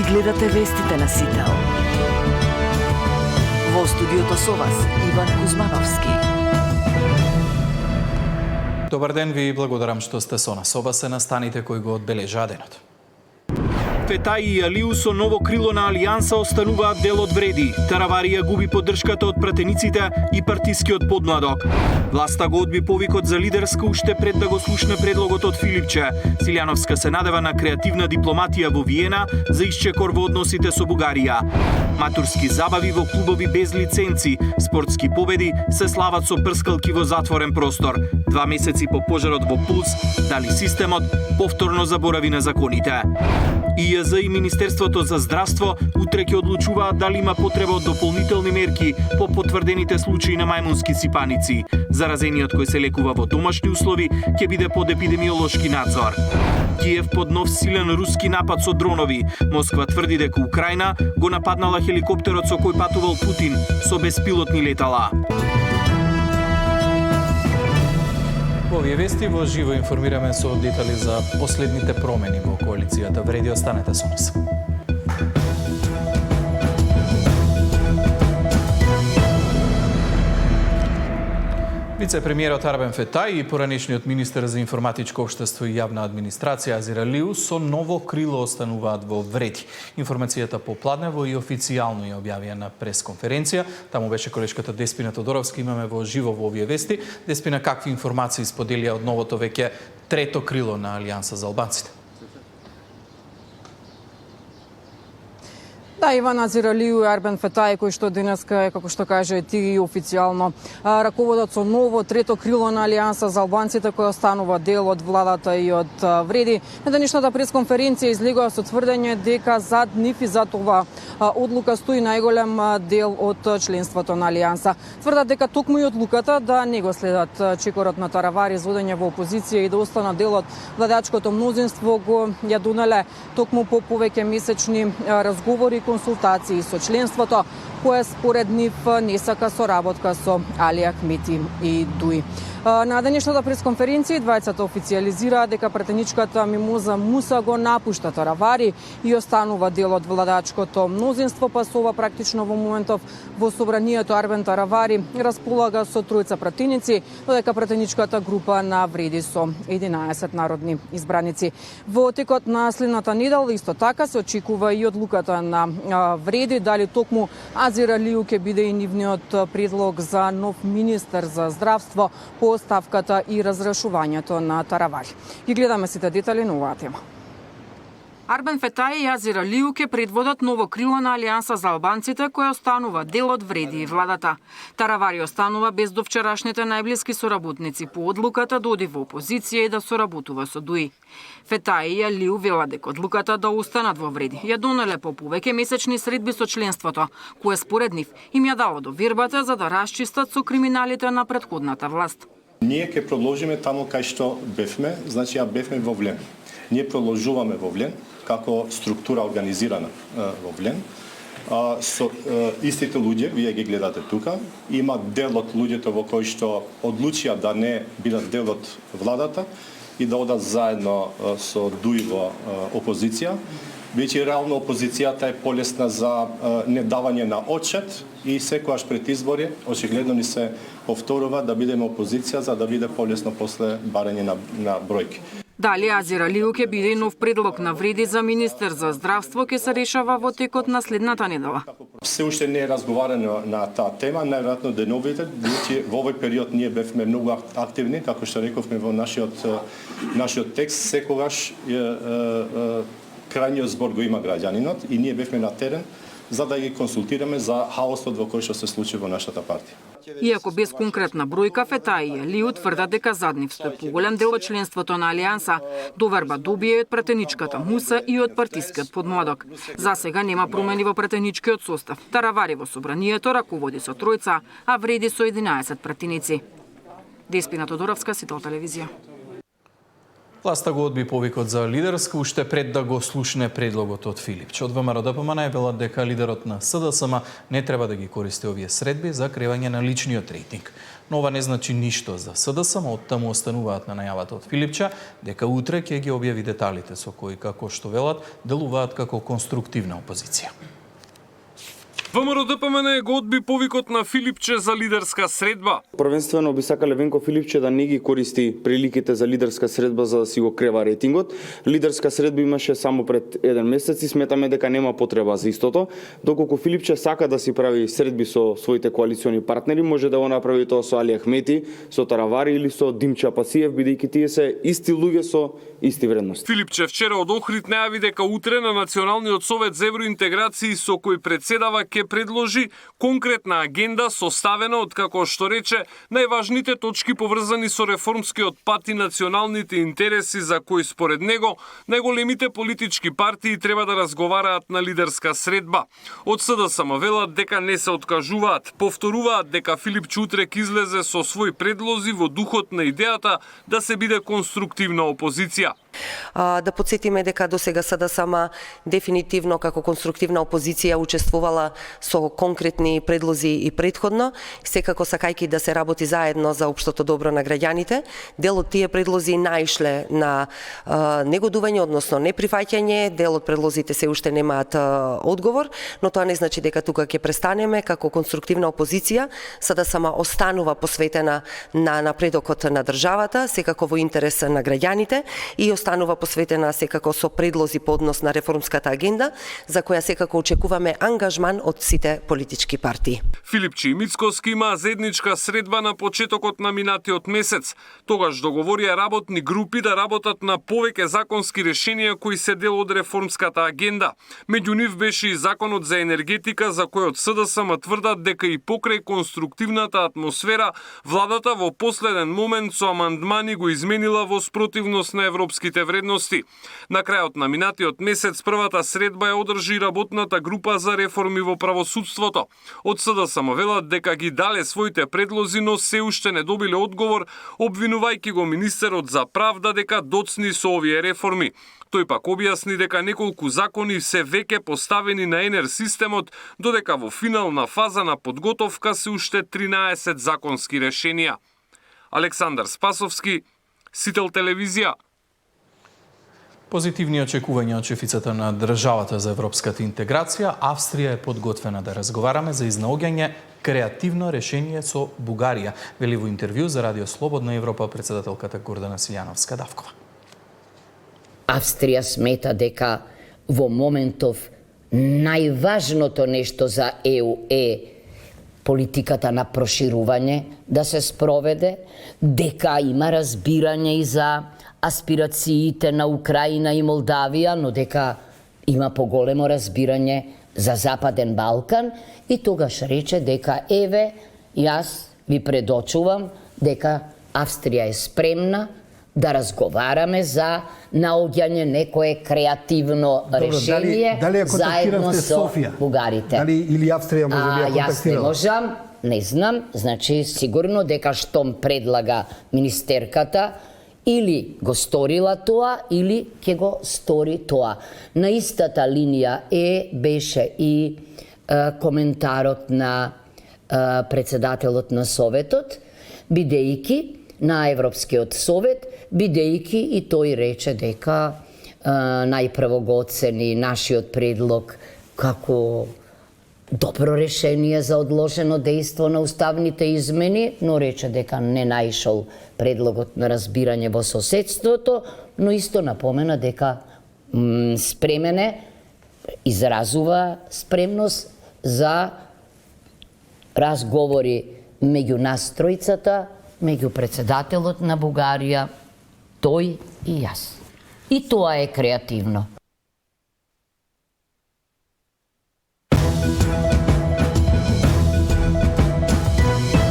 Ги гледате вестите на Сител. Во студиото со вас Иван Кузмановски. Добар ден, ви благодарам што сте со нас. Ова се настаните кои го одбележаа денот. Фетаи и Алиу со ново крило на Алијанса остануваат дел од вреди. Тараварија губи поддршката од пратениците и партискиот подмладок. Власта го одби повикот за лидерска уште пред да го слушне предлогот од Филипче. Силјановска се надева на креативна дипломатија во Виена за исчекор во односите со Бугарија. Матурски забави во клубови без лиценци, спортски победи се слават со прскалки во затворен простор. 2 месеци по пожарот во Пулс, дали системот повторно заборави на законите. ИЈЗ и Министерството за здравство утре ќе одлучуваат дали има потреба од дополнителни мерки по потврдените случаи на мајмунски сипаници. Заразениот кој се лекува во домашни услови ќе биде под епидемиолошки надзор. Киев под нов силен руски напад со дронови. Москва тврди дека Украина го нападнала хеликоптерот со кој патувал Путин со беспилотни летала. Во овие вести во живо информираме со детали за последните промени во коалицијата. Вреди, останете со нас. Вице-премиерот Арбен Фетаи и поранешниот министер за информатичко општество и јавна администрација Азир Алиу со ново крило остануваат во вреди. Информацијата попладнево и официјално ја објавија на пресконференција. Таму беше колешката Деспина Тодоровска. Имаме во живо во овие вести. Деспина, какви информации споделија од новото веќе трето крило на Алијанса за албанците? Да, Иван, Азир Алиу и Арбен Фетаи, кој што денеска е, како што каже ти, официјално раководат со ново трето крило на Алијанса за албанците, кој останува дел од владата и од вреди. На денешната пресконференција излегува со тврдење дека зад нив и зад ова одлука стои најголем дел од членството на Алијанса. Тврдат дека токму и одлуката да не го следат чекорот на Таравари за одење во опозиција и да останат дел од владачкото мнозинство го ја донале токму по повеќе месечни разговори, консултации со членството, кое според нив не сака соработка со Али Ахмети и Дуи. На денешната пресконференција двајцата официализираа дека пратеничката Мимоза Муса го напушта Таравари и останува дел од владачкото мнозинство, па со ова практично во моментов во собранието Арбен Таравари располага со тројца пратеници, додека пратеничката група на вреди со 11 народни избраници. Во текот на следната недела исто така се очекува и одлуката на вреди дали токму Азир Алиу ќе биде и нивниот предлог за нов министер за здравство по оставката и разрешувањето на Таравари. Ги гледаме сите детали на оваа тема. Арбен Фетаи и Азир Алиу ќе предводат ново крило на Алијанса за албанците, кој останува дел од вреди и владата. Таравари останува без довчерашните најблиски соработници по одлуката да оди во опозиција и да соработува со Дуи. Фетаи и Алиу велат дека одлуката да останат во вреди ја донеле по повеќе месечни средби со членството, кое според нив им ја дало довербата за да расчистат со криминалите на претходната власт. Ние ќе продолжиме таму кај што бевме, значи ја бевме во Влен. Ние продолжуваме во Влен како структура организирана во Влен. Со истите луѓе, вие ги гледате тука, има дел од луѓето во кои што одлучија да не бидат дел од владата и да одат заедно со Дуи во опозиција. Веќе реално опозицијата е полесна за недавање на отчет и секогаш пред избори очигледно ни се повторува да бидеме опозиција за да биде полесно после барање на бројки. Дали Азир Алиу ќе биде нов предлог на вреди за министер за здравство ќе се решава во текот на следната недела. Се уште не е разговарано на таа тема, најверојатно деновите, во овој период ние бевме многу активни, како што рековме во нашиот текст, секогаш крајниот збор го има граѓанинот и ние бевме на терен за да ги консултираме за хаосот во кој што се случи во нашата партија. Иако без конкретна бројка, Фетаи и Алиу тврдат дека зад нив стои поголем дел од членството на Алијанса. Доверба добија од пратеничката Муса и од партискиот подмладок. За сега нема промени во пратеничкиот состав. Таравари во собранието раководи со тројца, а вреди со 11 пратеници. Деспина Тодоровска, Сител телевизија. Власта го одби повикот за лидерска уште пред да го слушне предлогот од Филипче. Од ВМРО-ДПМН велат дека лидерот на СДСМ не треба да ги користи овие средби за креирање на личниот рейтинг. Но ова не значи ништо за СДСМ, оттаму остануваат на најавата од Филипче дека утре ќе ги објави деталите со кои, како што велат, делуваат како конструктивна опозиција. ВМРО-ДПМН го одби повикот на Филипче за лидерска средба. Првенствено би сакале Венко Филипче да не ги користи приликите за лидерска средба за да си го крева рейтингот. Лидерска средба имаше само пред еден месец и сметаме дека нема потреба за истото. Доколку Филипче сака да си прави средби со своите коалициони партнери, може да го направи тоа со Али Ахмети, со Таравари или со Димча Пасиев, бидејќи тие се исти луѓе со исти вредности. Филипче вчера од Охрид најави дека утре на Националниот совет за евроинтеграција со кој председава ќе предложи конкретна агенда составена од, како што рече, најважните точки поврзани со реформскиот пат и националните интереси за кои според него најголемите политички партии треба да разговараат на лидерска средба. Од СДСМ велат дека не се откажуваат, повторуваат дека Филипче утре ќе излезе со свои предлози во духот на идејата да се биде конструктивна опозиција. Да подсетиме дека досега СДСМ дефинитивно како конструктивна опозиција учествувала со конкретни предлози и претходно, секако сакајки да се работи заедно за општото добро на граѓаните. Дел од тие предлози наишле на негодување, односно неприфаќање, дел од предлозите се уште немаат одговор, но тоа не значи дека тука ќе престанеме како конструктивна опозиција. СДСМ останува посветена на напредокот на државата, секако во интерес на граѓаните и останува посветена секако со предлози по однос на реформската агенда, за која секако очекуваме ангажман од сите политички партии. Филипче и Мицкоски имаа заедничка средба на почетокот на минатиот месец. Тогаш договорија работни групи да работат на повеќе законски решенија кои се дел од реформската агенда. Меѓу нив беше и законот за енергетика, за кој од СДСМ тврдат дека и покрај конструктивната атмосфера, владата во последен момент со амандмани го изменила во спротивност на европските вредности. На крајот на минатиот месец првата средба ја одржи работната група за реформи во правосудството. Од СДСМ велат дека ги дале своите предлози, но се уште не добиле одговор, обвинувајќи го министерот за правда дека доцни со овие реформи. Тој пак објасни дека неколку закони се веќе поставени на ЕНЕР системот, додека во финална фаза на подготовка се уште 13 законски решенија. Александар Спасовски, Сител телевизија. Позитивни очекувања од шефицата на државата за европската интеграција, Австрија е подготвена да разговараме за изнаоѓање креативно решение со Бугарија, вели во интервју за Радио Слободна Европа председателката Гордана Силјановска-Давкова. Австрија смета дека во моментов најважното нешто за ЕУ е политиката на проширување да се спроведе, дека има разбирање и за аспирациите на Украина и Молдавија, но дека има поголемо разбирање за Западен Балкан и тогаш рече дека еве, јас ви предочувам дека Австрија е спремна да разговараме за наоѓање некое креативно решение заедно со бугарите. Дали или Австрија може би ја контактирала? Јас не можам, не знам, значи сигурно дека штом предлага министерката или го сторила тоа, или ќе го стори тоа. На истата линија беше и коментарот на председателот на Советот, бидејќи на Европскиот совет, бидејќи и тој рече дека најпрво го оцени нашиот предлог како добро решение за одложено дејство на уставните измени, но рече дека не наишол предлогот на разбирање во соседството, но исто напомена дека спремен е, изразува спремност за разговори меѓу нас тројцата, меѓу председателот на Бугарија, тој и јас. И тоа е креативно.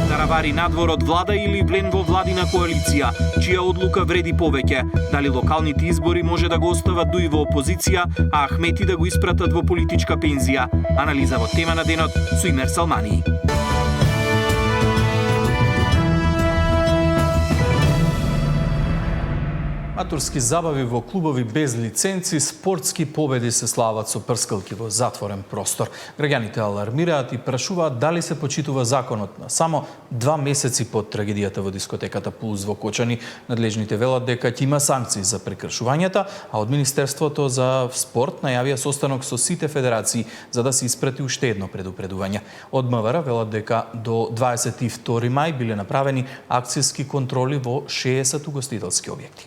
Таравари надвор од влада или влен во владина коалиција, чија одлука вреди повеќе. Дали локалните избори може да го остават дуи во опозиција, а Ахмети да го испратат во политичка пензија. Анализа во тема на денот со Имер Салмани. А турски забави во клубови без лиценци, спортски победи се слават со прскалки во затворен простор. Граѓаните алармираат и прашуваат дали се почитува законот на само 2 месеци под трагедијата во дискотеката Пулс во Кочани. Надлежните велат дека ќе има санкции за прекршувањата, а од Министерството за спорт најавија состанок со сите федерации за да се испрати уште едно предупредување. Од МВР велат дека до 22 мај биле направени акцијски контроли во 60 угостителски објекти.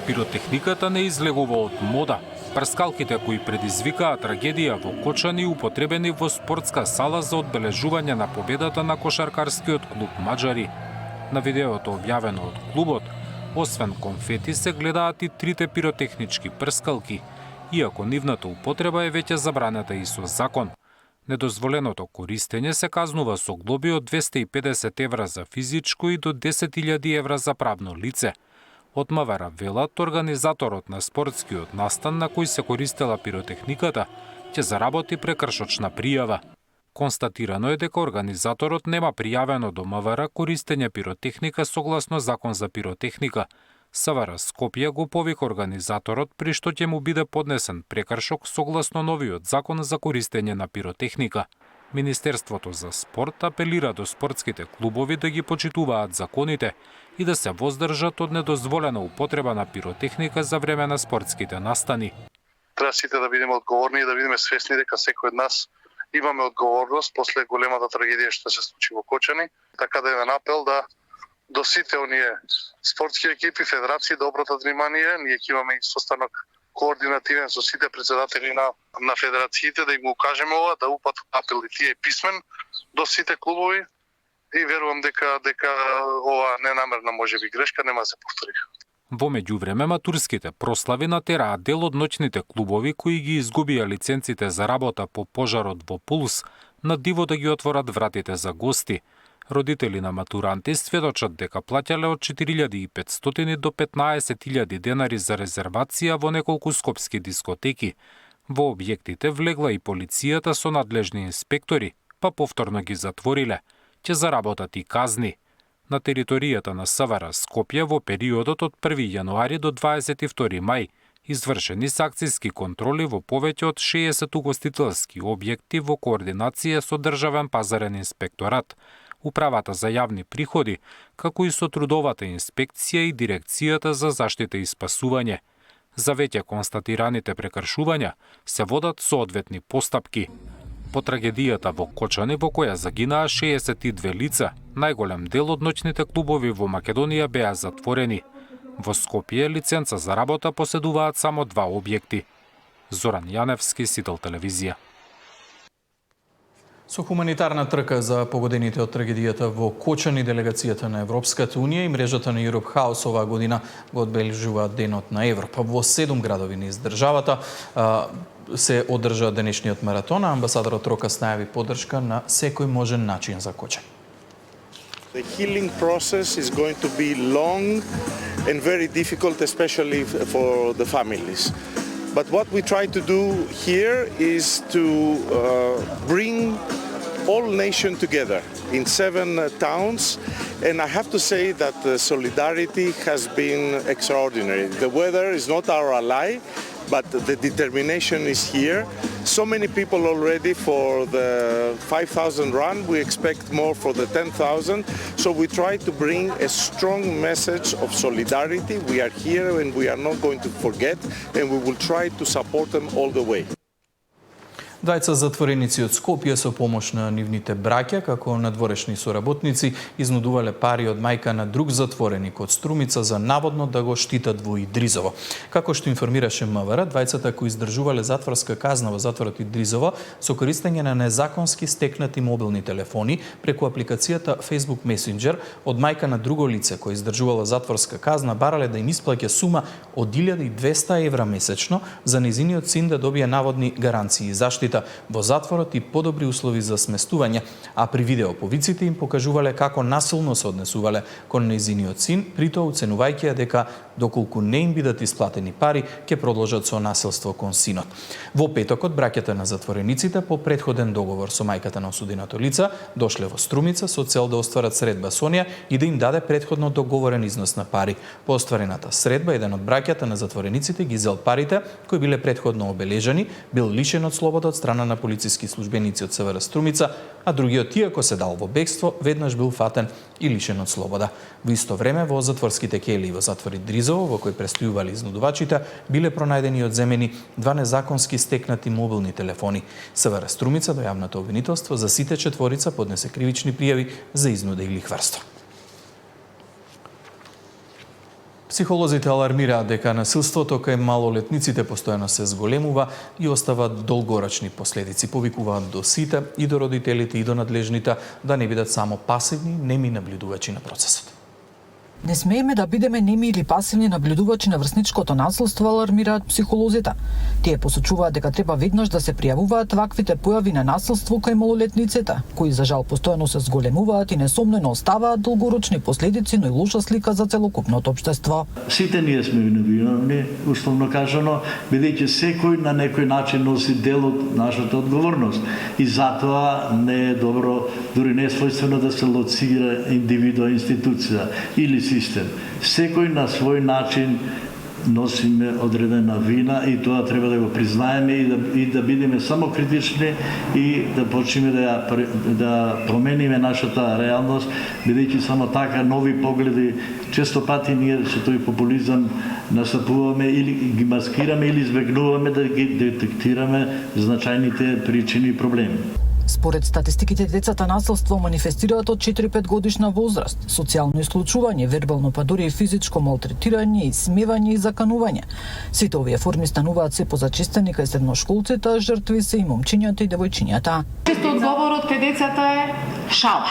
Пиротехниката не излегува од мода. Прскалките кои предизвикаа трагедија во Кочани употребени во спортска сала за одбележување на победата на кошаркарскиот клуб Маџари. На видеото објавено од клубот, освен конфети се гледаат и 3 пиротехнички прскалки, иако нивната употреба е веќе забранета и со закон. Недозволеното користење се казнува со глоби од 250 евра за физичко и до 10.000 евра за правно лице. Од МВР велат, организаторот на спортскиот настан на кој се користела пиротехниката ќе заработи прекршочна пријава. Констатирано е дека организаторот нема пријавено до МВР користење пиротехника согласно закон за пиротехника. СВР Скопје го повика организаторот при што ќе му биде поднесен прекршок согласно новиот закон за користење на пиротехника. Министерството за спорт апелира до спортските клубови да ги почитуваат законите и да се воздржат од недозволена употреба на пиротехника за време на спортските настани. Треба сите да бидеме одговорни и да бидеме свесни дека секој од нас имаме одговорност после големата трагедија што се случи во Кочани, така да еден апел да до сите оние спортски екипи, федерации да обратат внимание. Ние ќе имаме и состанок координативен со сите председатели на федерациите да им го кажеме ова, да упатат апел и тие писмен до сите клубови и верувам дека ова ненамерна можеби грешка нема да се повтори. Во меѓувреме матурските прослави натераа дел од ноќните клубови кои ги изгубија лиценците за работа по пожарот во Пулс на диво да ги отворат вратите за гости. Родители на матуранти сведочат дека плаќале од 4.500 до 15.000 денари за резервација во неколку скопски дискотеки. Во објектите влегла и полицијата со надлежни инспектори, па повторно ги затвориле. Ќе заработат и казни. На територијата на СВР Скопје во периодот од 1 јануари до 22 мај извршени се акцијски контроли во повеќе од 60 угостителски објекти во координација со Државен пазарен инспекторат, Управата за јавни приходи, како и со Трудовата инспекција и Дирекцијата за заштита и спасување. За веќе констатираните прекршувања се водат соодветни постапки. По трагедијата во Кочани во која загинаа 62 лица, најголем дел од ноќните клубови во Македонија беа затворени. Во Скопје лиценца за работа поседуваат само 2 објекти. Зоран Јаневски, Сител телевизија. Со хуманитарна трка за погодените од трагедијата во Кочани, делегацијата на Европската Унија и мрежата на Europe House оваа година го одбележуваат Денот на Европа. Во 7 градови низ државата се одржа денешниот маратон, а амбасадорот Рокас најави поддршка на секој можен начин за Кочани. The healing process is going to be long and very difficult, especially for the families. But what we try to do here is to bring all nations together in 7 towns, and I have to say that the solidarity has been extraordinary. The weather is not our ally, but the determination is here. So many people already for the 5,000 run. We expect more for the 10,000. So we try to bring a strong message of solidarity. We are here and we are not going to forget, and we will try to support them all the way. Двајца затвореници од Скопје со помош на нивните браќа, како надворешни соработници, изнудувале пари од мајка на друг затвореник од Струмица за наводно да го штитат во Идризово. Како што информираше МВР, двајцата кои издржувале затворска казна во затворот Идризово со користење на незаконски стекнати мобилни телефони преку апликацијата Facebook Messenger од мајка на друго лице кој издржувала затворска казна, барале да им исплаќа сума од 1.200 евра месечно за незиниот син да добие наводни гаранции и заштита. заключените во затворот и подобри услови за сместување, а при видеоповиците им покажувале како насилно се однесувале кон нејзиниот син, при тоа оценувајќи ја дека доколку не им бидат исплатени пари, ќе продолжат со насилство кон синот. Во петокот, браќата на затворениците по претходен договор со мајката на осуденото лице дошле во Струмица со цел да остварат средба со неа и да им даде претходно договорен износ на пари. По остварената средба, еден од браќата на затворениците ги зел парите кои биле претходно обележани, бил лишен од слобода од страна на полициски службеници од СВР Струмица, а другиот, иако се дал во бегство, веднаш бил фатен и лишен од слобода. Во исто време во затворските кели во затвори Дризово, во кои престојувале изнудувачите, биле пронајдени и одземени 2 незаконски стекнати мобилни телефони. СВР Струмица до јавното обвинителство за сите четворица поднесе кривични пријави за изнуда и лихварство. Психолозите алармираат дека насилството кај малолетниците постојано се зголемува и остава долгорачни последици. Повикуваат до сите, и до родителите, и до надлежните, да не бидат само пасивни, неми наблюдувачи на процесот. Не смееме да бидеме неми или пасивни наблюдувачи на врсничкото насилство, алармираат психолозите. Тие посочуваат дека треба веднаш да се пријавуваат ваквите појави на насилство кај малолетниците, кои за жал постојано се зголемуваат и несомнено оставаат долгорочни последици, но и лоша слика за целокупното општество. Сите ние сме виновни, условно кажано, бидејќи секој на некој начин носи дел од нашата одговорност. И затоа не е добро, дури не е својствено да се лоцира индивидуа, институција или систем. Секој на свој начин носиме одредена вина и тоа треба да го признаеме и да бидеме само критични и да почнеме да промениме нашата реалност, бидејќи само така нови погледи, често пати ние со тој популизам настапуваме или ги маскираме или избегнуваме да ги детектираме значајните причини и проблеми. Според статистиките, децата насилство манифестираат од 4-5 годишна возраст, социјално исклучување, вербално па дури и физичко малтретирање, исмевање и заканување. Сите овие форми стануваат се позачестени кај средношколците, а жртви се и момчињата и девојчињата. Често одговорот кај децата е шала.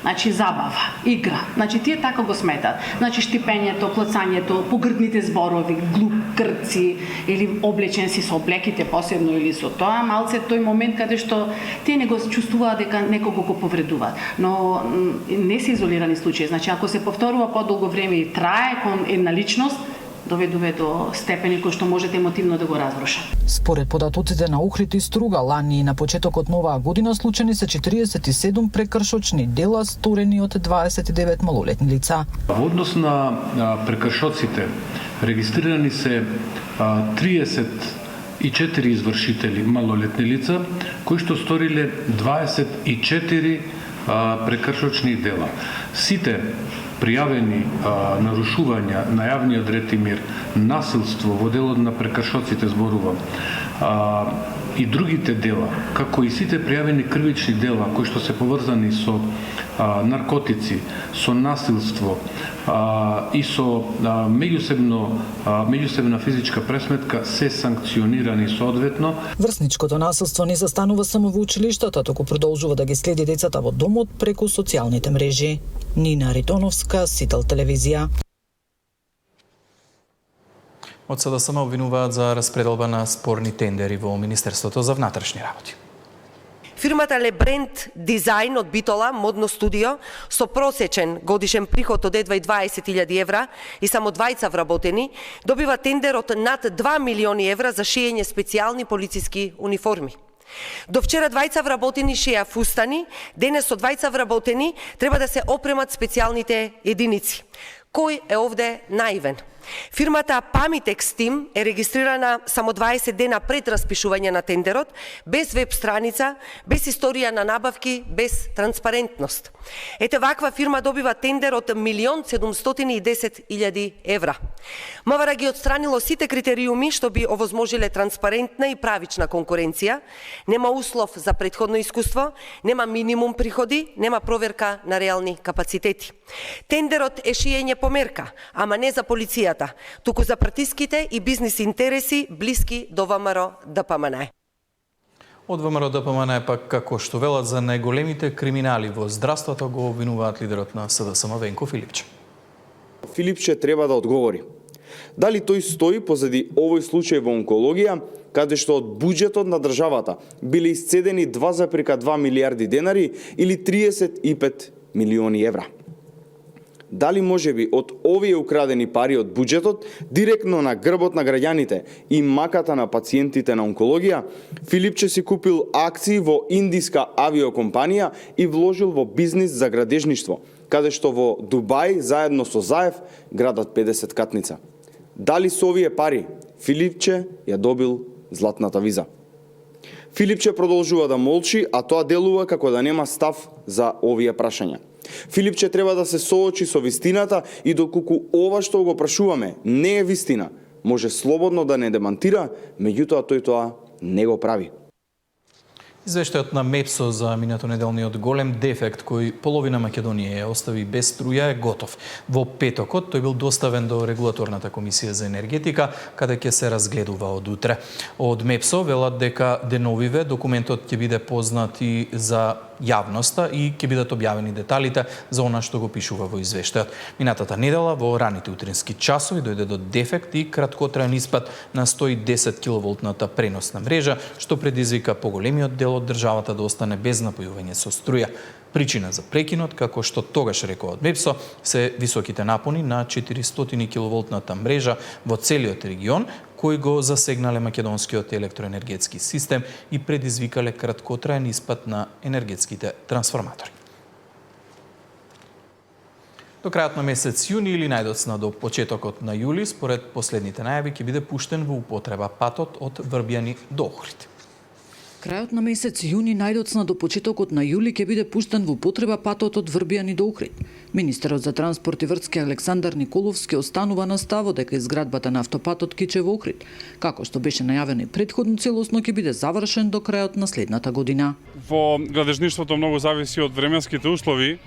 Значи забава, игра. Значи тие така го сметат. Значи штипењето, клацањето, погрдните зборови, глуп крци или облечен си со облеките посебно или со тоа, малце тој момент каде што тие не го чувствуваат дека некого го повредуваат. Но не се изолирани случаи. Значи ако се повторува подолго време и трае кон една личност, доведува до степени кои што можете емотивно да го разрушат. Според податоците на Охрид и Струга, лани и на почетокот на оваа година случени се 47 прекршочни дела сторени од 29 малолетни лица. Во однос на прекршоците регистрирани се 34 извршители малолетни лица кои што сториле 24 прекршочни дела. Сите пријавени нарушувања на јавниот ред и мир, насилство во делот на прекршоците зборувам, и другите дела, како и сите пријавени кривични дела кои што се поврзани со наркотици, со насилство и со меѓусебна физичка пресметка се санкционирани соодветно. Врсничкото насилство не застанува само во училиштата, туку продолжува да ги следи децата во домот преку социјалните мрежи. Нина Ритоновска, Сител телевизија. Од СДСМ обвинуваат за распределба на спорни тендери во Министерството за внатрешни работи. Фирмата Лебренд Дизајн од Битола, модно студио, со просечен годишен приход од едва 20.000 евра и само 2 вработени, добива тендер од над 2 милиони евра за шиење специјални полициски униформи. До вчера 2 вработени шија фустани, денес со 2 вработени треба да се опремат специјалните единици. Кој е овде наивен? Фирмата Pamitex Team е регистрирана само 20 дена пред распишување на тендерот, без веб страница, без историја на набавки, без транспарентност. Ете ваква фирма добива тендер од 1.710.000 евра. МВР ги отстранило сите критериуми што би овозможиле транспарентна и правична конкуренција, нема услов за претходно искуство, нема минимум приходи, нема проверка на реални капацитети. Тендерот е шиење по мерка, ама не за полицијата, туку за партиските и бизнис интереси блиски до ВМРО ДПМН. Од ВМРО ДПМН пак, како што велат за најголемите криминали во здравството, го обвинуваат лидерот на СДСМ Венко Филипче. Филипче треба да одговори. Дали тој стои позади овој случај во онкологија, каде што од буџетот на државата биле исцедени 2,2 милиарди денари или 35 милиони евра? Дали можеби од овие украдени пари од буџетот, директно на грбот на граѓаните и маката на пациентите на онкологија, Филипче си купил акции во индиска авиокомпанија и вложил во бизнис за градежништво, каде што во Дубај заедно со Заев градат 50 катница. Дали со овие пари Филипче ја добил златната виза? Филипче продолжува да молчи, а тоа делува како да нема став за овие прашања. Филипче треба да се соочи со вистината и доколку ова што го прашуваме не е вистина, може слободно да не демантира, меѓутоа тој тоа не го прави. Извештајот на МЕПСО за минатонеделниот голем дефект кој половина Македонија ја остави без струја е готов. Во петокот тој бил доставен до Регулаторната комисија за енергетика, каде ќе се разгледува од утре. Од МЕПСО велат дека деновиве документот ќе биде познат и за јавноста и ќе бидат објавени деталите за она што го пишува во извештајот. Минатата недела во раните утрински часови дојде до дефект и краткотраен испад на 110 киловолтната преносна мрежа, што предизвика поголемиот дел од државата да остане без напојување со струја. Причина за прекинот, како што тогаш рекоа од МЕПСО, се високите напони на 400 киловолтната мрежа во целиот регион, кои го засегнале македонскиот електроенергетски систем и предизвикале краткотраен испад на енергетските трансформатори. До крајот на месец јуни или најдоцна до почетокот на јули, според последните најави, ќе биде пуштен во употреба патот од Врбјани до Охрид. Крајот на месец јуни најдоцна до почетокот на јули ќе биде пуштен во употреба патот од Врбјани до Охрид. Министерот за транспорт и врски Александар Николовски останува на ставот дека изградбата на автопатот Кичево Охрид, како што беше најавено и претходно, целосно ќе биде завршен до крајот на следната година. Во градежништвото многу зависи од временските услови.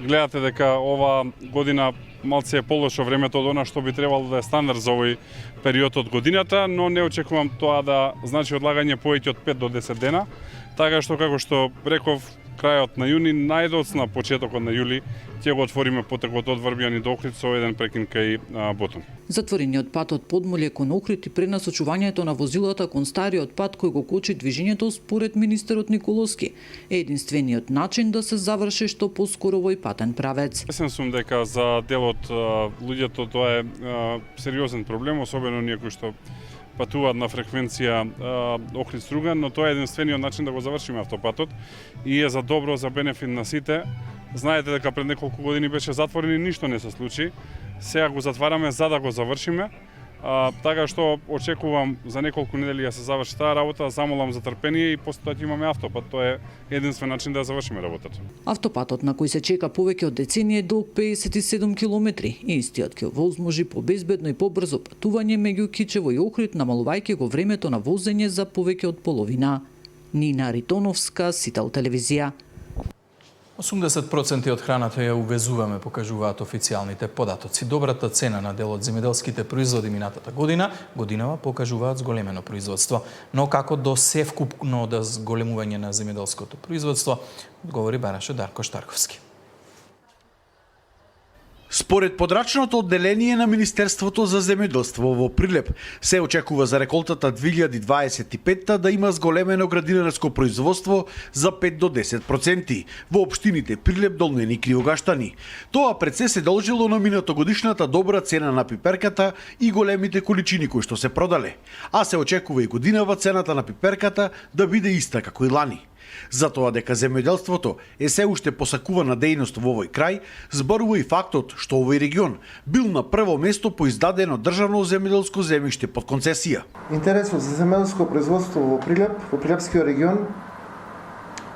Гледате дека ова година малце е полошо времето од она што би требало да е стандард за овој период од годината, но не очекувам тоа да значи одлагање повеќе од 5 до 10 дена, така што како што реков, крајот на јуни, најдоцна почетокот на јули ќе го отвориме потекот од Врбјани до Охрид со еден прекин кај Ботон. Затворениот пат од Подмолје кон Охрид и пренасочувањето на возилата кон стариот пат кој го кочи движењето според министерот Николовски е единствениот начин да се заврши што поскоро овој патен правец. Сесен сум дека за дел од луѓето тоа е сериозен проблем, особено оние кои што патуваат на фреквенција Охрид-Струган, но тоа е единствениот начин да го завршиме автопатот и е за добро, за бенефит на сите. Знаете дека пред неколку години беше затворен и ништо не се случи. Сега го затвараме за да го завршиме. Така што очекувам за неколку недели да се заврши таа работа, замолам за трпение и после тоа ќе имаме автопат. Тоа е единствен начин да завршиме работата. Автопатот на кој се чека повеќе од деценија е долг 57 километри и истиот ќе овозможи побезбедно и побрзо патување меѓу Кичево и Охрид, намалувајќи го времето на возење за повеќе од половина. Нина Ритоновска, Сител телевизија. 80% од храната ја увезуваме, покажуваат официјалните податоци. Добрата цена на дел од земјоделските производи минатата годинава покажуваат зголемено производство. Но како до севкупно да зголемување на земјоделското производство, говори бараше Дарко Штарковски. Според подрачното одделение на Министерството за земјоделство во Прилеп, се очекува за реколтата 2025 да има зголемено градинарско производство за 5 до 10% во општините Прилеп, Долнен и Кривогаштани. Тоа пред се должело на минатогодишната добра цена на пиперката и големите количини кои што се продале, а се очекува и годинава цената на пиперката да биде иста како и лани. Затоа дека земјоделството е се уште посакувана дејност во овој крај, зборува и фактот што овој регион бил на прво место по издадено државно земјоделско земјиште под концесија. Интересот за земјоделско производство во Прилеп, во Прилепскиот регион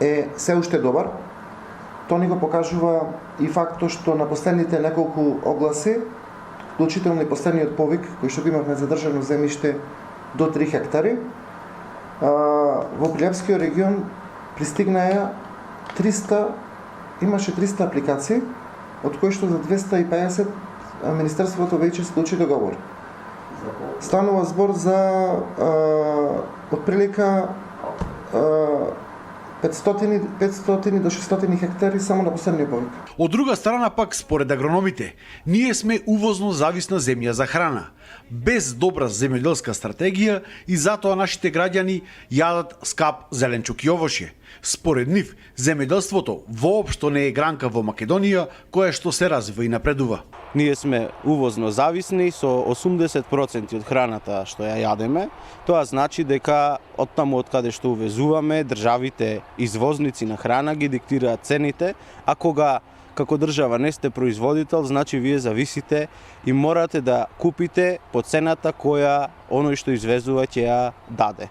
е се уште добар. Тоа ни го покажува и фактот што на последните неколку огласи, вклучително и последниот повик кој што го имавме за државно земјиште до 3 хектари, во Прилепскиот регион имаше 300 апликации, од кои што за 250 Министерството веќе склучи договор. Станува збор за отприлика 500 до 600 хектари само на последниот повик. Од друга страна пак, според агрономите, ние сме увозно зависна земја за храна, без добра земјоделска стратегија и затоа нашите граѓани јадат скап зеленчук и овошје. Според нив, земјоделството воопшто не е гранка во Македонија, која што се развива и напредува. Ние сме увозно зависни со 80% од храната што ја јадеме. Тоа значи дека оттаму од каде што увезуваме, државите извозници на храна ги диктираат цените, а кога како држава не сте производител, значи вие зависите и морате да купите по цената која оној што извезува ќе ја даде.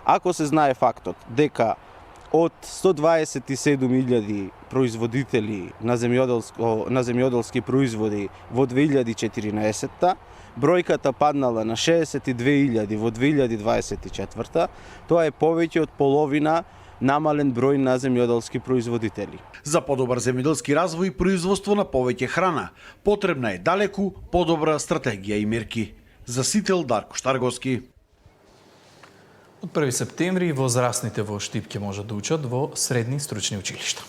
Ако се знае фактот дека од 127.000 производители на земјоделски производи во 2014-та, бројката паднала на 62.000 во 2024-та, тоа е повеќе од половина намален број на земјоделски производители. За подобар земјоделски развој и производство на повеќе храна, потребна е далеку подобра стратегија и мерки. За Сител, Дарко Штарговски. Од 1 септември возрастните во Штип ќе можат да учат во средни стручни училишта.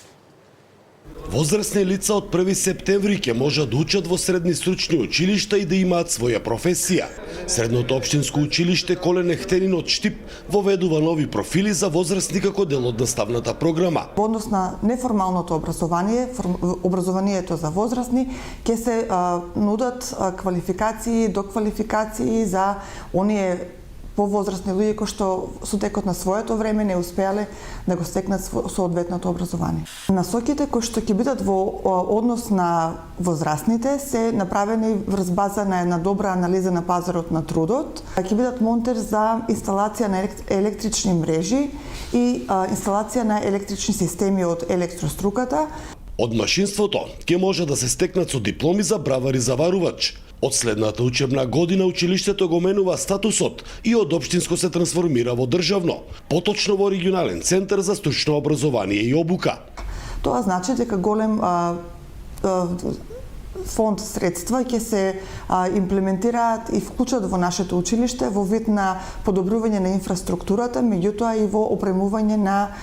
Возрастни лица од 1 септември ќе можат да учат во средни стручни училишта и да имаат своја професија. Средното општинско училиште Колен Ехтерин од Штип воведува нови профили за возрастни како дел од наставната програма. Во однос на неформалното образование, образованието за возрастни, ќе се нудат квалификации, доквалификации за оние повозрастни луѓе кои што со текот на своето време не успеале да го стекнат соодветното образование. Насоките кои што ќе бидат во однос на возрастните се направени врз база на една добра анализа на пазарот на трудот. Ќе бидат монтер за инсталација на електрични мрежи и инсталација на електрични системи од електроструката. Од машинството ќе може да се стекнат со дипломи за бравар и заварувач. Од следната учебна година училиштето го менува статусот и од општинско се трансформира во државно, поточно во регионален центар за стручно образование и обука. Тоа значи дека голем фонд средства ќе се имплементираат и вклучат во нашето училиште во вид на подобрување на инфраструктурата, меѓутоа и во опремување на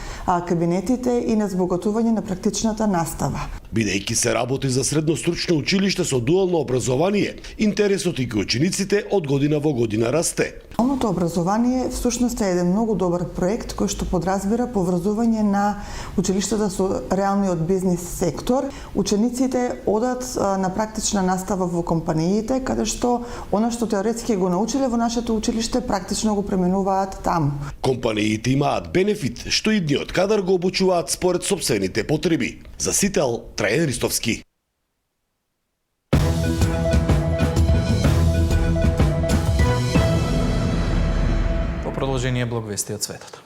кабинетите и на збогатување на практичната настава. Бидејќи се работи за средно стручно училиште со дуално образование, интересот и кај учениците од година во година расте. Дуалното образование всушност е еден многу добар проект кој што подразбира поврзување на училиштата со реалниот бизнис сектор. Учениците одат на практична настава во компаниите, каде што она што теоретски го научиле во нашето училиште практично го пременуваат таму. Компаниите имаат бенефит што идниот кадар го обучуваат според сопствените потреби. За Сител, Трајан Ристовски. По продолжение блог вести од светот.